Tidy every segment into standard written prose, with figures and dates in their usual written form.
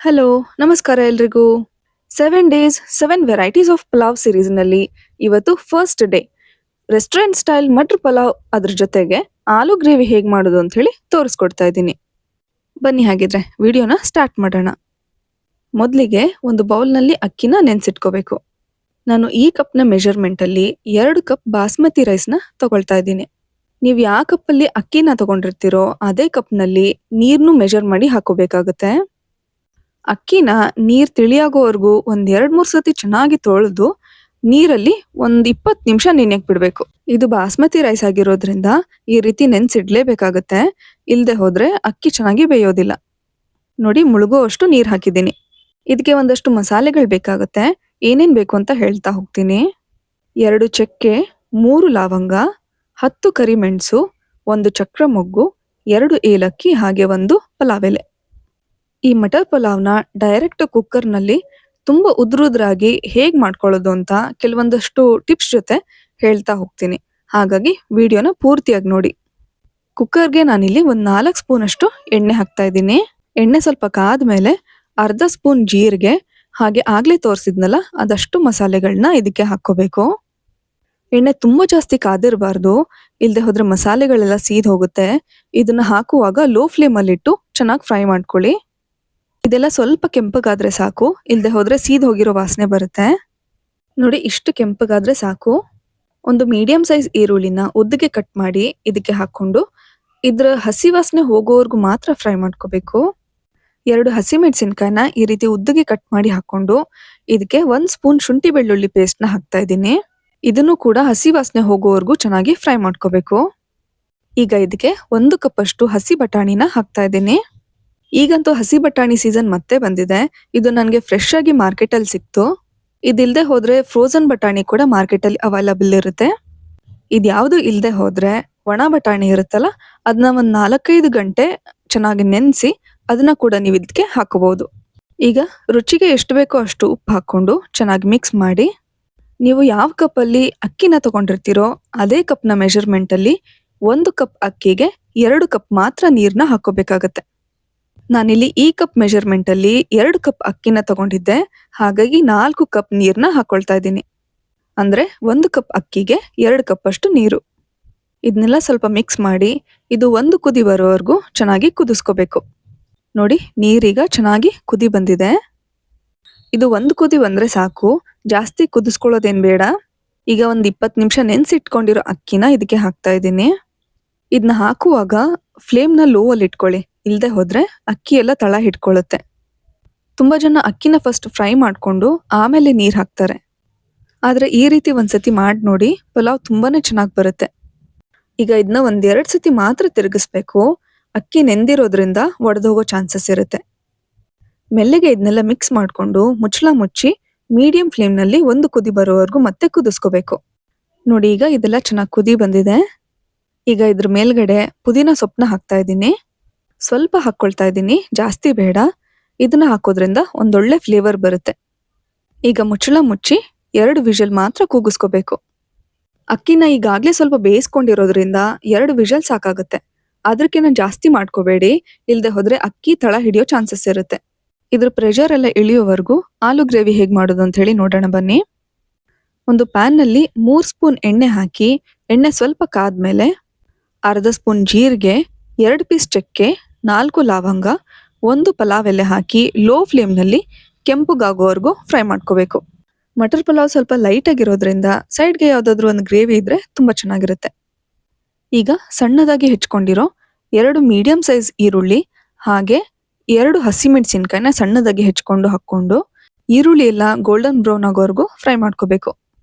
Hello, ನಮಸ್ಕಾರ ಎಲ್ರಿಗೂ. 7 days 7 varieties of pulao ಸೀರೀಸ್ನಲ್ಲಿ ಇವತ್ತು first day restaurant style matar pulao ಅದ್ರ ಜೊತೆಗೆ ಆಲೂ ಗ್ರೇವಿ ಹೇಗೆ ಮಾಡೋದು ಅಂತ ಹೇಳಿ ತೋರಿಸ್ಕೊಡ್ತಾ ಇದ್ದೀನಿ. ಬನ್ನಿ ಹಾಗಿದ್ರೆ ವಿಡಿಯೋನ ಸ್ಟಾರ್ಟ್ ಮಾಡೋಣ. ಮೊದಲಿಗೆ ಒಂದು ಬೌಲ್ನಲ್ಲಿ ಅಕ್ಕಿನ ನೆನೆಸಿಟ್ಕೋಬೇಕು. ನಾನು ಈ ಕಪ್ನ ಮೆಜರ್ಮೆಂಟಲ್ಲಿ 2 ಕಪ್ ಬಾಸ್ಮತಿ ರೈಸ್ನ ತಗೊಳ್ತಾ ಇದ್ದೀನಿ. ನೀವು ಯಾವ ಕಪ್ಪಲ್ಲಿ ಅಕ್ಕಿನ ತಗೊಂಡಿರ್ತೀರೋ ಅದೇ ಕಪ್ನಲ್ಲಿ ನೀರನ್ನು ಮೆಜರ್ ಮಾಡಿ ಹಾಕೋಬೇಕಾಗುತ್ತೆ. ಅಕ್ಕಿನ ನೀರ್ ತಿಳಿಯಾಗೋವರೆಗೂ ಒಂದ್ 2-3 ಸತಿ ಚೆನ್ನಾಗಿ ತೊಳೆದು ನೀರಲ್ಲಿ ಒಂದ್ 20 ನಿಮಿಷ ನೆನೆಯಕ್ ಬಿಡ್ಬೇಕು. ಇದು ಬಾಸ್ಮತಿ ರೈಸ್ ಆಗಿರೋದ್ರಿಂದ ಈ ರೀತಿ ನೆನ್ಸಿಡ್ಲೇಬೇಕಾಗತ್ತೆ. ಇಲ್ದೆ ಹೋದ್ರೆ ಅಕ್ಕಿ ಚೆನ್ನಾಗಿ ಬೇಯೋದಿಲ್ಲ. ನೋಡಿ, ಮುಳುಗುವಷ್ಟು ನೀರ್ ಹಾಕಿದ್ದೀನಿ. ಇದಕ್ಕೆ ಒಂದಷ್ಟು ಮಸಾಲೆಗಳು ಬೇಕಾಗುತ್ತೆ. ಏನೇನ್ ಬೇಕು ಅಂತ ಹೇಳ್ತಾ ಹೋಗ್ತೀನಿ. 2 ಚಕ್ಕೆ, 3 ಲವಂಗ, 10 ಕರಿಮೆಣಸು, 1 ಚಕ್ರ ಮೊಗ್ಗು, 2 ಏಲಕ್ಕಿ, ಹಾಗೆ 1 ಪಲಾವ್ ಎಲೆ. ಈ ಮಟರ್ ಪಲಾವ್ನ ಡೈರೆಕ್ಟ್ ಕುಕ್ಕರ್ನಲ್ಲಿ ತುಂಬ ಉದ್ರುದ್ರಾಗಿ ಹೇಗೆ ಮಾಡ್ಕೊಳ್ಳೋದು ಅಂತ ಕೆಲವೊಂದಷ್ಟು ಟಿಪ್ಸ್ ಜೊತೆ ಹೇಳ್ತಾ ಹೋಗ್ತೀನಿ. ಹಾಗಾಗಿ ವಿಡಿಯೋನ ಪೂರ್ತಿಯಾಗಿ ನೋಡಿ. ಕುಕ್ಕರ್ಗೆ ನಾನಿಲ್ಲಿ ಒಂದು 4 ಸ್ಪೂನ್ ಅಷ್ಟು ಎಣ್ಣೆ ಹಾಕ್ತಾ ಇದ್ದೀನಿ. ಎಣ್ಣೆ ಸ್ವಲ್ಪ ಕಾದ್ಮೇಲೆ ಅರ್ಧ ಸ್ಪೂನ್ ಜೀರಿಗೆ, ಹಾಗೆ ಆಗ್ಲೇ ತೋರಿಸಿದ್ನಲ್ಲ ಅದಷ್ಟು ಮಸಾಲೆಗಳನ್ನ ಇದಕ್ಕೆ ಹಾಕ್ಕೋಬೇಕು. ಎಣ್ಣೆ ತುಂಬಾ ಜಾಸ್ತಿ ಕಾದಿರಬಾರ್ದು, ಇಲ್ದೆ ಹೋದ್ರೆ ಮಸಾಲೆಗಳೆಲ್ಲ ಸೀದ್ ಹೋಗುತ್ತೆ. ಇದನ್ನ ಹಾಕುವಾಗ ಲೋ ಫ್ಲೇಮಲ್ಲಿ ಇಟ್ಟು ಚೆನ್ನಾಗಿ ಫ್ರೈ ಮಾಡ್ಕೊಳ್ಳಿ. ಇದೆಲ್ಲ ಸ್ವಲ್ಪ ಕೆಂಪಗಾದ್ರೆ ಸಾಕು, ಇಲ್ದೆ ಹೋದ್ರೆ ಸೀದ್ ಹೋಗಿರೋ ವಾಸನೆ ಬರುತ್ತೆ. ನೋಡಿ, ಇಷ್ಟು ಕೆಂಪಗಾದ್ರೆ ಸಾಕು. ಒಂದು ಮೀಡಿಯಂ ಸೈಜ್ ಈರುಳ್ಳಿನ ಉದ್ದಗೆ ಕಟ್ ಮಾಡಿ ಇದಕ್ಕೆ ಹಾಕೊಂಡು ಇದ್ರ ಹಸಿ ವಾಸನೆ ಹೋಗೋವರೆಗೂ ಮಾತ್ರ ಫ್ರೈ ಮಾಡ್ಕೋಬೇಕು. 2 ಹಸಿಮೆಣಸಿನ್ಕಾಯಿನ ಈ ರೀತಿ ಉದ್ದಗೆ ಕಟ್ ಮಾಡಿ ಹಾಕೊಂಡು ಇದಕ್ಕೆ 1 ಸ್ಪೂನ್ ಶುಂಠಿ ಬೆಳ್ಳುಳ್ಳಿ ಪೇಸ್ಟ್ನ ಹಾಕ್ತಾ ಇದ್ದೀನಿ. ಇದನ್ನು ಕೂಡ ಹಸಿ ವಾಸನೆ ಹೋಗೋವರೆಗೂ ಚೆನ್ನಾಗಿ ಫ್ರೈ ಮಾಡ್ಕೋಬೇಕು. ಈಗ ಇದಕ್ಕೆ 1 ಕಪ್ ಅಷ್ಟು ಹಸಿ ಬಟಾಣಿನ ಹಾಕ್ತಾ ಇದ್ದೀನಿ. ಈಗಂತೂ ಹಸಿ ಬಟಾಣಿ ಸೀಸನ್ ಮತ್ತೆ ಬಂದಿದೆ. ಇದು ನನಗೆ ಫ್ರೆಶ್ ಆಗಿ ಮಾರ್ಕೆಟಲ್ಲಿ ಸಿಕ್ತು. ಇದಿಲ್ದೆ ಹೋದ್ರೆ ಫ್ರೋಸನ್ ಬಟಾಣಿ ಕೂಡ ಮಾರ್ಕೆಟಲ್ಲಿ ಅವೈಲಬಲ್ ಇರುತ್ತೆ. ಇದ್ಯಾವುದು ಇಲ್ದೆ ಹೋದ್ರೆ ಒಣ ಬಟಾಣಿ ಇರುತ್ತಲ್ಲ, ಅದನ್ನ ಒಂದು 4-5 ಗಂಟೆ ಚೆನ್ನಾಗಿ ನೆನೆಸಿ ಅದನ್ನ ಕೂಡ ನೀವು ಇದಕ್ಕೆ ಹಾಕೋಬಹುದು. ಈಗ ರುಚಿಗೆ ಎಷ್ಟು ಬೇಕೋ ಅಷ್ಟು ಉಪ್ಪು ಹಾಕೊಂಡು ಚೆನ್ನಾಗಿ ಮಿಕ್ಸ್ ಮಾಡಿ. ನೀವು ಯಾವ ಕಪ್ಪಲ್ಲಿ ಅಕ್ಕಿನ ತಗೊಂಡಿರ್ತೀರೋ ಅದೇ ಕಪ್ನ ಮೆಜರ್ಮೆಂಟಲ್ಲಿ 1 ಕಪ್ ಅಕ್ಕಿಗೆ 2 ಕಪ್ ಮಾತ್ರ ನೀರನ್ನ ಹಾಕೋಬೇಕಾಗತ್ತೆ. ನಾನಿಲ್ಲಿ ಈ ಕಪ್ ಮೆಜರ್ಮೆಂಟಲ್ಲಿ 2 ಕಪ್ ಅಕ್ಕಿನ ತಗೊಂಡಿದ್ದೆ, ಹಾಗಾಗಿ 4 ಕಪ್ ನೀರನ್ನ ಹಾಕೊಳ್ತಾ ಇದ್ದೀನಿ. ಅಂದ್ರೆ 1 ಕಪ್ ಅಕ್ಕಿಗೆ 2 ಕಪ್ ಅಷ್ಟು ನೀರು. ಇದನ್ನೆಲ್ಲ ಸ್ವಲ್ಪ ಮಿಕ್ಸ್ ಮಾಡಿ ಇದು 1 ಕುದಿ ಬರೋವರೆಗೂ ಚೆನ್ನಾಗಿ ಕುದಿಸ್ಕೋಬೇಕು. ನೋಡಿ, ನೀರೀಗ ಚೆನ್ನಾಗಿ ಕುದಿ ಬಂದಿದೆ. ಇದು 1 ಕುದಿ ಬಂದ್ರೆ ಸಾಕು, ಜಾಸ್ತಿ ಕುದಿಸ್ಕೊಳ್ಳೋದೇನ್ ಬೇಡ. ಈಗ ಒಂದು 20 ನಿಮಿಷ ನೆನ್ಸಿಟ್ಕೊಂಡಿರೋ ಅಕ್ಕಿನ ಇದಕ್ಕೆ ಹಾಕ್ತಾ ಇದ್ದೀನಿ. ಇದನ್ನ ಹಾಕುವಾಗ ಫ್ಲೇಮ್ನ ಲೋ ಅಲ್ಲಿ ಇಟ್ಕೊಳ್ಳಿ, ಇಲ್ದೆ ಹೋದ್ರೆ ಅಕ್ಕಿ ಎಲ್ಲ ತಳ ಹಿಡ್ಕೊಳ್ಳುತ್ತೆ. ತುಂಬಾ ಜನ ಅಕ್ಕಿನ ಫಸ್ಟ್ ಫ್ರೈ ಮಾಡ್ಕೊಂಡು ಆಮೇಲೆ ನೀರ್ ಹಾಕ್ತಾರೆ. ಆದ್ರೆ ಈ ರೀತಿ ಒಂದ್ಸತಿ ಮಾಡಿ ನೋಡಿ, ಪಲಾವ್ ತುಂಬಾನೇ ಚೆನ್ನಾಗಿ ಬರುತ್ತೆ. ಈಗ ಇದನ್ನ 1-2 ಸತಿ ಮಾತ್ರ ತಿರುಗಿಸ್ಬೇಕು. ಅಕ್ಕಿ ನೆಂದಿರೋದ್ರಿಂದ ಒಡೆದೋಗೋ ಚಾನ್ಸಸ್ ಇರುತ್ತೆ. ಮೆಲ್ಲಗೆ ಇದನ್ನೆಲ್ಲ ಮಿಕ್ಸ್ ಮಾಡ್ಕೊಂಡು ಮುಚ್ಚಳ ಮುಚ್ಚಿ ಮೀಡಿಯಂ ಫ್ಲೇಮ್ನಲ್ಲಿ 1 ಕುದಿ ಬರೋವರೆಗೂ ಮತ್ತೆ ಕುದಿಸ್ಕೋಬೇಕು. ನೋಡಿ, ಈಗ ಇದೆಲ್ಲ ಚೆನ್ನಾಗಿ ಕುದಿ ಬಂದಿದೆ. ಈಗ ಇದ್ರ ಮೇಲ್ಗಡೆ ಪುದೀನ ಸೊಪ್ಪನ್ನ ಹಾಕ್ತಾ ಇದ್ದೀನಿ. ಸ್ವಲ್ಪ ಹಾಕ್ಕೊಳ್ತಾ ಇದ್ದೀನಿ, ಜಾಸ್ತಿ ಬೇಡ. ಇದನ್ನ ಹಾಕೋದ್ರಿಂದ ಒಂದೊಳ್ಳೆ ಫ್ಲೇವರ್ ಬರುತ್ತೆ. ಈಗ ಮುಚ್ಚಳ ಮುಚ್ಚಿ 2 ವಿಷಲ್ ಮಾತ್ರ ಕೂಗಿಸ್ಕೋಬೇಕು. ಅಕ್ಕಿನ ಈಗಾಗ್ಲೇ ಸ್ವಲ್ಪ ಬೇಯಿಸ್ಕೊಂಡಿರೋದ್ರಿಂದ 2 ವಿಷಲ್ ಸಾಕಾಗುತ್ತೆ. ಅದಕ್ಕಿಂತ ಜಾಸ್ತಿ ಮಾಡ್ಕೋಬೇಡಿ, ಇಲ್ದೆ ಹೋದ್ರೆ ಅಕ್ಕಿ ತಳ ಹಿಡಿಯೋ ಚಾನ್ಸಸ್ ಇರುತ್ತೆ. ಇದ್ರ ಪ್ರೆಷರ್ ಎಲ್ಲ ಇಳಿಯೋವರೆಗೂ ಆಲೂ ಗ್ರೇವಿ ಹೇಗೆ ಮಾಡೋದು ಅಂತ ಹೇಳಿ ನೋಡೋಣ ಬನ್ನಿ. ಒಂದು ಪ್ಯಾನ್ ನಲ್ಲಿ 3 ಸ್ಪೂನ್ ಎಣ್ಣೆ ಹಾಕಿ, ಎಣ್ಣೆ ಸ್ವಲ್ಪ ಕಾದ್ಮೇಲೆ ಅರ್ಧ ಸ್ಪೂನ್ ಜೀರಿಗೆ, 2 ಪೀಸ್ ಚಕ್ಕೆ, 4 ಲವಂಗ, 1 ಪಲಾವ್ ಎಲೆ ಹಾಕಿ ಲೋ ಫ್ಲೇಮ್ನಲ್ಲಿ ಕೆಂಪುಗಾಗೋವರೆಗೂ ಫ್ರೈ ಮಾಡ್ಕೋಬೇಕು. ಮಟರ್ ಪಲಾವ್ ಸ್ವಲ್ಪ ಲೈಟ್ ಆಗಿರೋದ್ರಿಂದ ಸೈಡ್ಗೆ ಯಾವ್ದಾದ್ರು ಒಂದು ಗ್ರೇವಿ ಇದ್ರೆ ತುಂಬಾ ಚೆನ್ನಾಗಿರುತ್ತೆ. ಈಗ ಸಣ್ಣದಾಗಿ ಹೆಚ್ಕೊಂಡಿರೋ 2 ಮೀಡಿಯಂ ಸೈಜ್ ಈರುಳ್ಳಿ, ಹಾಗೆ 2 ಹಸಿಮೆಣಸಿನ್ಕಾಯಿನ ಸಣ್ಣದಾಗಿ ಹೆಚ್ಕೊಂಡು ಹಾಕೊಂಡು ಈರುಳ್ಳಿ ಎಲ್ಲ ಗೋಲ್ಡನ್ ಬ್ರೌನ್ ಆಗೋವರೆಗೂ ಫ್ರೈ ಮಾಡ್ಕೋಬೇಕು.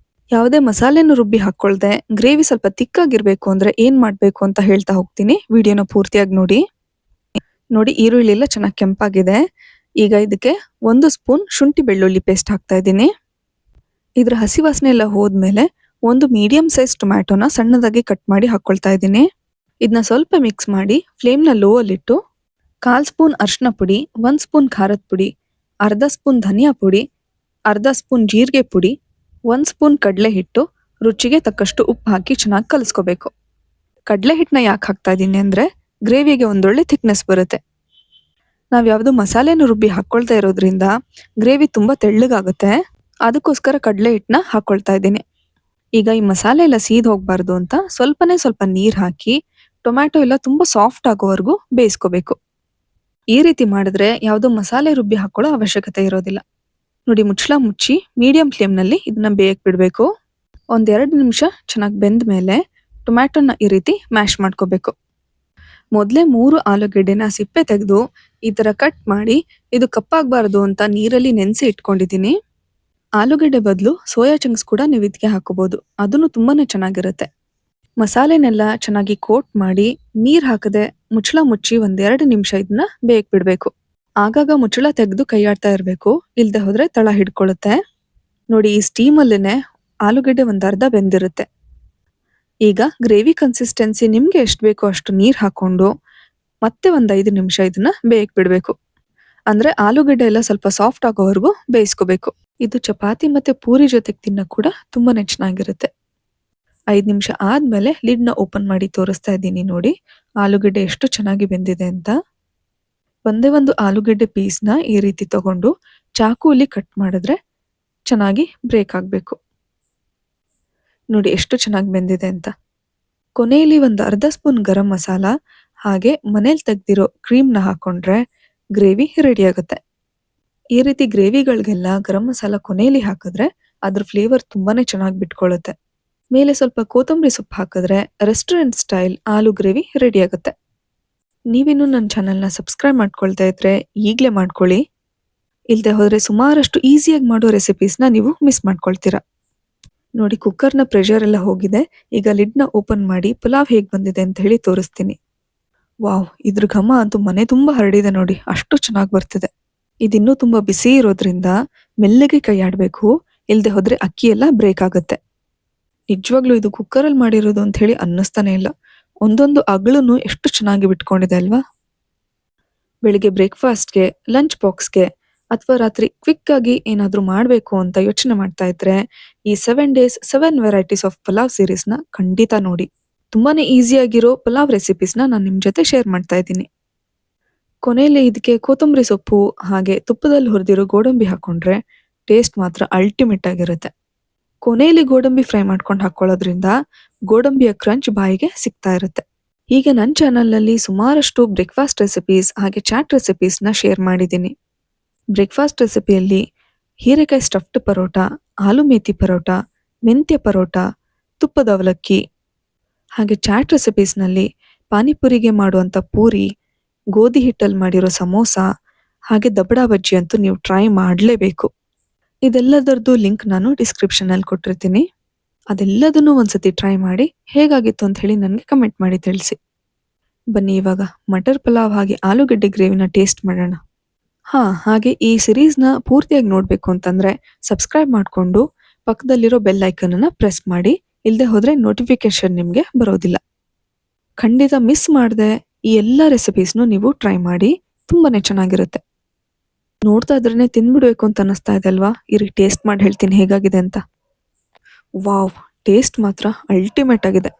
ಯಾವುದೇ ಮಸಾಲೆಯನ್ನು ರುಬ್ಬಿ ಹಾಕೊಳ್ದೆ ಗ್ರೇವಿ ಸ್ವಲ್ಪ ತಿಕ್ಕಾಗಿರ್ಬೇಕು ಅಂದ್ರೆ ಏನ್ ಮಾಡ್ಬೇಕು ಅಂತ ಹೇಳ್ತಾ ಹೋಗ್ತೀನಿ. ವಿಡಿಯೋನ ಪೂರ್ತಿಯಾಗಿ ನೋಡಿ. ನೋಡಿ, ಈರುಳ್ಳಿ ಎಲ್ಲ ಚೆನ್ನಾಗಿ ಕೆಂಪಾಗಿದೆ. ಈಗ ಇದಕ್ಕೆ 1 ಸ್ಪೂನ್ ಶುಂಠಿ ಬೆಳ್ಳುಳ್ಳಿ ಪೇಸ್ಟ್ ಹಾಕ್ತಾ ಇದ್ದೀನಿ. ಇದ್ರ ಹಸಿ ವಾಸನೆ ಎಲ್ಲ ಹೋದ್ಮೇಲೆ 1 ಮೀಡಿಯಂ ಸೈಜ್ ಟೊಮ್ಯಾಟೋನ ಸಣ್ಣದಾಗಿ ಕಟ್ ಮಾಡಿ ಹಾಕೊಳ್ತಾ ಇದ್ದೀನಿ. ಇದನ್ನ ಸ್ವಲ್ಪ ಮಿಕ್ಸ್ ಮಾಡಿ ಫ್ಲೇಮ್ನ ಲೋ ಅಲ್ಲಿಟ್ಟು 1/4 ಸ್ಪೂನ್ ಅರಿಶಿನ ಪುಡಿ, 1 ಸ್ಪೂನ್ ಖಾರದ ಪುಡಿ, ಅರ್ಧ ಸ್ಪೂನ್ ಧನಿಯಾ ಪುಡಿ, ಅರ್ಧ ಸ್ಪೂನ್ ಜೀರಿಗೆ ಪುಡಿ, 1 ಸ್ಪೂನ್ ಕಡಲೆ ಹಿಟ್ಟು, ರುಚಿಗೆ ತಕ್ಕಷ್ಟು ಉಪ್ಪು ಹಾಕಿ ಚೆನ್ನಾಗಿ ಕಲಿಸ್ಕೋಬೇಕು. ಕಡಲೆ ಹಿಟ್ಟನ್ನ ಯಾಕೆ ಹಾಕ್ತಾ ಇದ್ದೀನಿ ಅಂದ್ರೆ ಗ್ರೇವಿಗೆ ಒಂದೊಳ್ಳೆ ಥಿಕ್ನೆಸ್ ಬರುತ್ತೆ. ನಾವು ಯಾವುದು ಮಸಾಲೆನ ರುಬ್ಬಿ ಹಾಕ್ಕೊಳ್ತಾ ಇರೋದ್ರಿಂದ ಗ್ರೇವಿ ತುಂಬ ತೆಳ್ಳಗಾಗುತ್ತೆ. ಅದಕ್ಕೋಸ್ಕರ ಕಡಲೆ ಹಿಟ್ಟನ್ನ ಹಾಕ್ಕೊಳ್ತಾ ಇದ್ದೀನಿ. ಈಗ ಈ ಮಸಾಲೆ ಎಲ್ಲ ಸೀದ್ ಹೋಗಬಾರ್ದು ಅಂತ ಸ್ವಲ್ಪನೇ ಸ್ವಲ್ಪ ನೀರು ಹಾಕಿ ಟೊಮ್ಯಾಟೊ ಎಲ್ಲ ತುಂಬ ಸಾಫ್ಟ್ ಆಗೋವರೆಗೂ ಬೇಯಿಸ್ಕೋಬೇಕು. ಈ ರೀತಿ ಮಾಡಿದ್ರೆ ಯಾವುದೋ ಮಸಾಲೆ ರುಬ್ಬಿ ಹಾಕೊಳ್ಳೋ ಅವಶ್ಯಕತೆ ಇರೋದಿಲ್ಲ. ನೋಡಿ, ಮುಚ್ಚಳ ಮುಚ್ಚಿ ಮೀಡಿಯಂ ಫ್ಲೇಮ್ನಲ್ಲಿ ಇದನ್ನ ಬೇಯಕ್ಕೆ ಬಿಡಬೇಕು. 1-2 ನಿಮಿಷ ಚೆನ್ನಾಗಿ ಬೆಂದ ಮೇಲೆ ಟೊಮ್ಯಾಟೊನ ಈ ರೀತಿ ಮ್ಯಾಶ್ ಮಾಡ್ಕೋಬೇಕು. ಮೊದಲೇ 3 ಆಲೂಗೆಡ್ಡೆನ ಸಿಪ್ಪೆ ತೆಗೆದು ಈ ಥರ ಕಟ್ ಮಾಡಿ ಇದು ಕಪ್ಪಾಗಬಾರ್ದು ಅಂತ ನೀರಲ್ಲಿ ನೆನೆಸಿ ಇಟ್ಕೊಂಡಿದ್ದೀನಿ. ಆಲೂಗೆಡ್ಡೆ ಬದಲು ಸೋಯಾ ಚಂಕ್ಸ್ ಕೂಡ ನೀವು ಇದಕ್ಕೆ ಹಾಕೋಬಹುದು. ಅದನ್ನು ತುಂಬಾನೇ ಚೆನ್ನಾಗಿರುತ್ತೆ. ಮಸಾಲೆನೆಲ್ಲ ಚೆನ್ನಾಗಿ ಕೋಟ್ ಮಾಡಿ ನೀರು ಹಾಕದೆ ಮುಚ್ಚಳ ಮುಚ್ಚಿ 1-2 ನಿಮಿಷ ಇದನ್ನ ಬೇಯಕ್ಕೆ ಬಿಡಬೇಕು. ಆಗಾಗ ಮುಚ್ಚಳ ತೆಗೆದು ಕೈಯಾಡ್ತಾ ಇರಬೇಕು, ಇಲ್ಲದೆ ಹೋದ್ರೆ ತಳ ಹಿಡ್ಕೊಳ್ಳುತ್ತೆ. ನೋಡಿ, ಈ ಸ್ಟೀಮಲ್ಲೇ ಆಲೂಗೆಡ್ಡೆ ಒಂದು ಅರ್ಧ ಬೆಂದಿರುತ್ತೆ. ಈಗ ಗ್ರೇವಿ ಕನ್ಸಿಸ್ಟೆನ್ಸಿ ನಿಮ್ಗೆ ಎಷ್ಟು ಬೇಕೋ ಅಷ್ಟು ನೀರು ಹಾಕೊಂಡು ಮತ್ತೆ 5 ನಿಮಿಷ ಇದನ್ನ ಬೇಯಕ್ಕೆ ಬಿಡಬೇಕು. ಅಂದ್ರೆ ಆಲೂಗೆಡ್ಡೆ ಎಲ್ಲ ಸ್ವಲ್ಪ ಸಾಫ್ಟ್ ಆಗೋವರೆಗೂ ಬೇಯಿಸ್ಕೋಬೇಕು. ಇದು ಚಪಾತಿ ಮತ್ತೆ ಪೂರಿ ಜೊತೆಗೆ ತಿನ್ನೋ ಕೂಡ ತುಂಬಾನೇ ಚೆನ್ನಾಗಿರುತ್ತೆ. 5 ನಿಮಿಷ ಆದ್ಮೇಲೆ ಲಿಡ್ನ ಓಪನ್ ಮಾಡಿ ತೋರಿಸ್ತಾ ಇದ್ದೀನಿ. ನೋಡಿ, ಆಲೂಗೆಡ್ಡೆ ಎಷ್ಟು ಚೆನ್ನಾಗಿ ಬೆಂದಿದೆ ಅಂತ. ಒಂದೇ ಒಂದು ಆಲೂಗೆಡ್ಡೆ ಪೀಸ್ನ ಈ ರೀತಿ ತಗೊಂಡು ಚಾಕುಲಿ ಕಟ್ ಮಾಡಿದ್ರೆ ಚೆನ್ನಾಗಿ ಬ್ರೇಕ್ ಆಗಬೇಕು. ನೋಡಿ ಎಷ್ಟು ಚೆನ್ನಾಗಿ ಬೆಂದಿದೆ ಅಂತ. ಕೊನೆಯಲ್ಲಿ ಒಂದು ಅರ್ಧ ಸ್ಪೂನ್ ಗರಂ ಮಸಾಲ ಹಾಗೆ ಮನೇಲಿ ತೆಗ್ದಿರೋ ಕ್ರೀಮ್ನ ಹಾಕೊಂಡ್ರೆ ಗ್ರೇವಿ ರೆಡಿ ಆಗುತ್ತೆ. ಈ ರೀತಿ ಗ್ರೇವಿಗಳಿಗೆಲ್ಲ ಗರಂ ಮಸಾಲ ಕೊನೆಯಲ್ಲಿ ಹಾಕಿದ್ರೆ ಅದ್ರ ಫ್ಲೇವರ್ ತುಂಬಾನೇ ಚೆನ್ನಾಗಿ ಬಿಟ್ಕೊಳ್ಳುತ್ತೆ. ಮೇಲೆ ಸ್ವಲ್ಪ ಕೊತ್ತಂಬರಿ ಸೊಪ್ಪು ಹಾಕಿದ್ರೆ ರೆಸ್ಟೋರೆಂಟ್ ಸ್ಟೈಲ್ ಆಲೂ ಗ್ರೇವಿ ರೆಡಿ ಆಗುತ್ತೆ. ನೀವಿನ್ನೂ ನನ್ನ ಚಾನಲ್ನ ಸಬ್ಸ್ಕ್ರೈಬ್ ಮಾಡ್ಕೊಳ್ತಾ ಇದ್ರೆ ಈಗಲೇ ಮಾಡ್ಕೊಳ್ಳಿ. ಇಲ್ಲದೆ ಹೋದರೆ ಸುಮಾರಷ್ಟು ಈಸಿಯಾಗಿ ಮಾಡೋ ರೆಸಿಪೀಸ್ನ ನೀವು ಮಿಸ್ ಮಾಡ್ಕೊಳ್ತೀರಾ. ನೋಡಿ, ಕುಕ್ಕರ್ನ ಪ್ರೆಷರ್ ಎಲ್ಲ ಹೋಗಿದೆ. ಈಗ ಲಿಡ್ನ ಓಪನ್ ಮಾಡಿ ಪುಲಾವ್ ಹೇಗೆ ಬಂದಿದೆ ಅಂತ ಹೇಳಿ ತೋರಿಸ್ತೀನಿ. ವಾವ್, ಇದ್ರ ಘಮ ಅಂತೂ ಮನೆ ತುಂಬ ಹರಡಿದೆ ನೋಡಿ, ಅಷ್ಟು ಚೆನ್ನಾಗಿ ಬರ್ತಿದೆ. ಇದಿನ್ನೂ ತುಂಬ ಬಿಸಿ ಇರೋದ್ರಿಂದ ಮೆಲ್ಲಗೆ ಕೈ ಆಡಬೇಕು, ಇಲ್ಲದೆ ಹೋದ್ರೆ ಅಕ್ಕಿ ಎಲ್ಲ ಬ್ರೇಕ್ ಆಗುತ್ತೆ. ನಿಜವಾಗ್ಲೂ ಇದು ಕುಕ್ಕರಲ್ಲಿ ಮಾಡಿರೋದು ಅಂತ ಹೇಳಿ ಅನ್ನಿಸ್ತಾನೆ ಇಲ್ಲ. ಒಂದೊಂದು ಅಗಳೂ ಎಷ್ಟು ಚೆನ್ನಾಗಿ ಬಿಟ್ಕೊಂಡಿದೆ ಅಲ್ವಾ. ಬೆಳಿಗ್ಗೆ ಬ್ರೇಕ್ಫಾಸ್ಟ್ಗೆ, ಲಂಚ್ ಬಾಕ್ಸ್ಗೆ ಅಥವಾ ರಾತ್ರಿ ಕ್ವಿಕ್ ಆಗಿ ಏನಾದರೂ ಮಾಡಬೇಕು ಅಂತ ಯೋಚನೆ ಮಾಡ್ತಾ ಇದ್ರೆ ಈ 7 days 7 ವೆರೈಟೀಸ್ ಆಫ್ ಪಲಾವ್ ಸೀರೀಸ್ನ ಖಂಡಿತ ನೋಡಿ. ತುಂಬಾನೇ ಈಸಿಯಾಗಿರೋ ಪಲಾವ್ ರೆಸಿಪೀಸ್ನ ನಾನು ನಿಮ್ಮ ಜೊತೆ ಶೇರ್ ಮಾಡ್ತಾ ಇದ್ದೀನಿ. ಕೊನೆಯಲ್ಲಿ ಇದಕ್ಕೆ ಕೊತ್ತಂಬರಿ ಸೊಪ್ಪು ಹಾಗೆ ತುಪ್ಪದಲ್ಲಿ ಹುರಿದಿರೋ ಗೋಡಂಬಿ ಹಾಕೊಂಡ್ರೆ ಟೇಸ್ಟ್ ಮಾತ್ರ ಅಲ್ಟಿಮೇಟ್ ಆಗಿರುತ್ತೆ. ಕೊನೆಯಲ್ಲಿ ಗೋಡಂಬಿ ಫ್ರೈ ಮಾಡ್ಕೊಂಡು ಹಾಕೊಳ್ಳೋದ್ರಿಂದ ಗೋಡಂಬಿಯ ಕ್ರಂಚ್ ಬಾಯಿಗೆ ಸಿಗ್ತಾ ಇರುತ್ತೆ. ಹೀಗೆ ನನ್ನ ಚಾನಲ್ನಲ್ಲಿ ಸುಮಾರಷ್ಟು ಬ್ರೇಕ್ಫಾಸ್ಟ್ ರೆಸಿಪೀಸ್ ಹಾಗೆ ಚಾಟ್ ರೆಸಿಪೀಸ್ನ ಶೇರ್ ಮಾಡಿದ್ದೀನಿ. ಬ್ರೇಕ್ಫಾಸ್ಟ್ ರೆಸಿಪಿಯಲ್ಲಿ ಹೀರೆಕಾಯಿ ಸ್ಟಫ್ಡ್ ಪರೋಟ, ಆಲೂ ಮೇಥಿ ಪರೋಟ, ಮೆಂತ್ಯ ಪರೋಟ, ತುಪ್ಪದ ಅವಲಕ್ಕಿ, ಹಾಗೆ ಚಾಟ್ ರೆಸಿಪೀಸ್ನಲ್ಲಿ ಪಾನಿಪುರಿಗೆ ಮಾಡುವಂಥ ಪೂರಿ, ಗೋಧಿ ಹಿಟ್ಟಲ್ಲಿ ಮಾಡಿರೋ ಸಮೋಸ ಹಾಗೆ ದಬಡಾ ಬಜ್ಜಿ ಅಂತೂ ನೀವು ಟ್ರೈ ಮಾಡಲೇಬೇಕು. ಇದೆಲ್ಲದರದ್ದು ಲಿಂಕ್ ನಾನು ಡಿಸ್ಕ್ರಿಪ್ಷನಲ್ಲಿ ಕೊಟ್ಟಿರ್ತೀನಿ. ಅದೆಲ್ಲದನ್ನೂ ಒಂದ್ಸತಿ ಟ್ರೈ ಮಾಡಿ ಹೇಗಾಗಿತ್ತು ಅಂತ ಹೇಳಿ ನನಗೆ ಕಮೆಂಟ್ ಮಾಡಿ ತಿಳಿಸಿ. ಬನ್ನಿ ಇವಾಗ ಮಟರ್ ಪಲಾವ್ ಹಾಗೆ ಆಲೂಗಡ್ಡೆ ಗ್ರೇವಿನ ಟೇಸ್ಟ್ ಮಾಡೋಣ. ಹಾಗೆ ಈ ಸಿರೀಸ್ನ ಪೂರ್ತಿಯಾಗಿ ನೋಡಬೇಕು ಅಂತಂದ್ರೆ ಸಬ್ಸ್ಕ್ರೈಬ್ ಮಾಡಿಕೊಂಡು ಪಕ್ಕದಲ್ಲಿರೋ ಬೆಲ್ ಐಕನ್ನ ಪ್ರೆಸ್ ಮಾಡಿ, ಇಲ್ಲದೆ ಹೋದ್ರೆ ನೋಟಿಫಿಕೇಶನ್ ನಿಮಗೆ ಬರೋದಿಲ್ಲ. ಖಂಡಿತ ಮಿಸ್ ಮಾಡದೆ ಈ ಎಲ್ಲ ರೆಸಿಪೀಸ್ನು ನೀವು ಟ್ರೈ ಮಾಡಿ, ತುಂಬಾನೇ ಚೆನ್ನಾಗಿರುತ್ತೆ. ನೋಡ್ತಾ ಇದ್ರೇನೆ ತಿಂದ್ಬಿಡ್ಬೇಕು ಅಂತ ಅನ್ನಿಸ್ತಾ ಇದೆ ಅಲ್ವಾ. ಟೇಸ್ಟ್ ಮಾಡಿ ಹೇಳ್ತೀನಿ ಹೇಗಾಗಿದೆ ಅಂತ. ವಾವ್, ಟೇಸ್ಟ್ ಮಾತ್ರ ಅಲ್ಟಿಮೇಟ್ ಆಗಿದೆ.